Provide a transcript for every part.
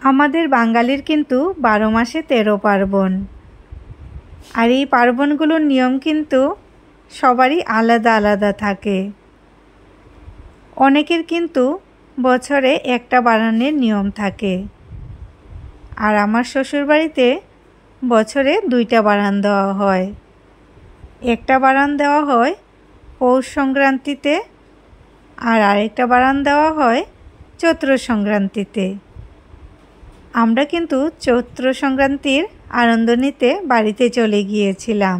আমাদের বাঙালির কিন্তু 12 মাসে 13 পার্বণ। আর এই পার্বণগুলোর নিয়ম কিন্তু সবারই আলাদা আলাদা থাকে। অনেকের কিন্তু বছরে একটা বারানের নিয়ম থাকে। আর আমার শ্বশুরবাড়িতে বছরে 2টা বারান দেওয়া হয়। একটা বারান দেওয়া হয় পৌষ সংক্রান্তিতে, আর আরেকটা বারান দেওয়া হয় চৈত্র সংক্রান্তিতে। আমরা কিন্তু চৈত্র সংক্রান্তির আনন্দ নিতে বাড়িতে চলে গিয়েছিলাম।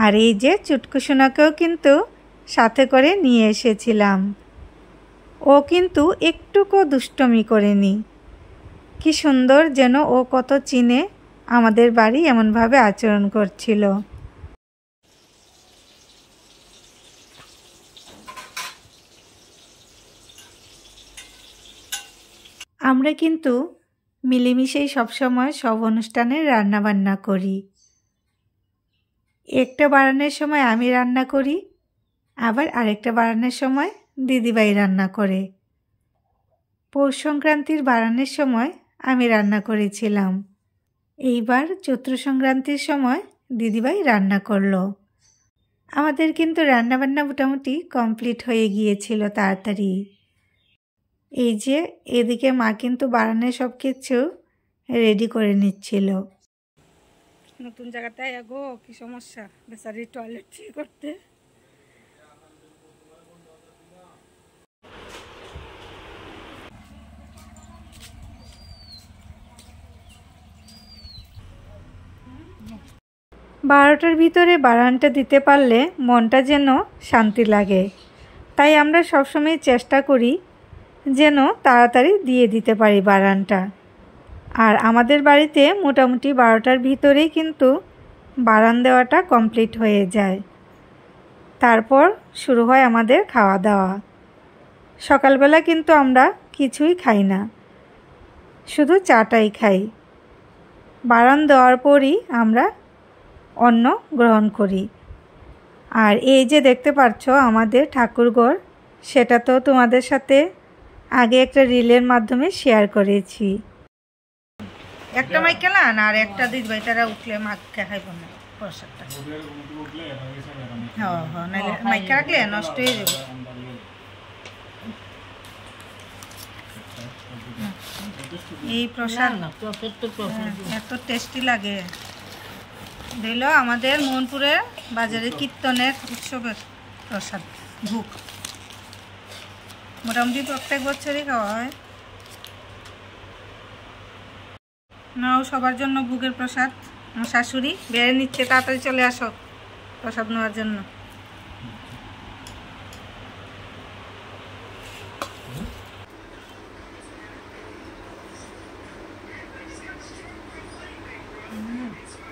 আর এই যে চুটকুসোনাকেও কিন্তু সাথে করে নিয়ে এসেছিলাম। ও কিন্তু একটুকু দুষ্টমি করেনি। কি সুন্দর যেন ও কত চিনে আমাদের বাড়ি এমনভাবে আচরণ করছিল। আমরা কিন্তু মিলেমিশেই সবসময় সব অনুষ্ঠানে রান্নাবান্না করি। একটা বারানের সময় আমি রান্না করি, আবার আরেকটা বারানের সময় দিদিভাই রান্না করে। পৌষ সংক্রান্তির বারানের সময় আমি রান্না করেছিলাম। এইবার চৈত্র সংক্রান্তির সময় দিদিভাই রান্না করলো। আমাদের কিন্তু রান্নাবান্না মোটামুটি কমপ্লিট হয়ে গিয়েছিল তাড়াতাড়ি। এই যে এদিকে মা কিন্তু বারানের সব কিছু রেডি করে নিচ্ছিল। নতুন জায়গাতে গো কি সমস্যা, বেচারি টয়লেট ঠিক করতে। বারোটার ভিতরে বারানটা দিতে পারলে মনটা যেন শান্তি লাগে। তাই আমরা সবসময় চেষ্টা করি যেন তাড়াতাড়ি দিয়ে দিতে পারি বারানটা। আর আমাদের বাড়িতে মোটামুটি 12টার ভিতরেই কিন্তু বারান দেওয়াটা কমপ্লিট হয়ে যায়। তারপর শুরু হয় আমাদের খাওয়া দাওয়া। সকালবেলা কিন্তু আমরা কিছুই খাই না, শুধু চাটাই খাই। বারান দেওয়ার পরই আমরা অন্ন গ্রহণ করি। আর এই যে দেখতে পাচ্ছ আমাদের ঠাকুরঘর, সেটা তো তোমাদের সাথে আগে একটা রিলের মাধ্যমে শেয়ার করেছি। একটা মাইক কেলান আর একটা দিদিভাই তারা উঠলে মাছ খাইব না প্রসাদটা। হ্যাঁ হ্যাঁ, নাহলে মাইক রাখলে নষ্ট হয়ে যাবে। এই প্রসাদ এত টেস্টি লাগে। দিল আমাদের মোহনপুরের বাজারে কীর্তনের উৎসবের প্রসাদ ভোগ। মোটামুটি প্রত্যেক বছরই খাওয়া হয়। নাও সবার জন্য ভোগের প্রসাদ। আমার শাশুড়ি বেড়ে নিচ্ছে, তাড়াতাড়ি চলে আসো প্রসাদ নেওয়ার জন্য।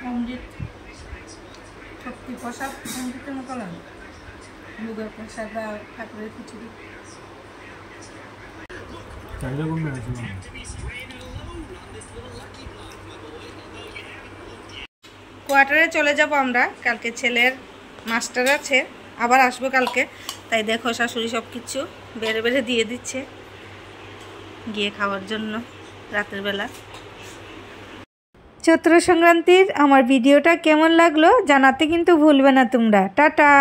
অমৃত শক্তি প্রসাদ, অমৃতের মতো লাগে। ভোগের প্রসাদ বা ঠাকুরের খিচুড়ি। কোয়ার্টারে চলে যাব আমরা, কালকে ছেলের মাস্টার আছে, আবার আসবো কালকে। তাই দেখো শাশুড়ি সব কিছু বেড়ে বেড়ে দিয়ে দিচ্ছে গিয়ে খাওয়ার জন্য রাতের বেলা। চৈত্র সংক্রান্তির আমার ভিডিওটা কেমন লাগলো জানাতে কিন্তু ভুলবে না তোমরা। টাটা।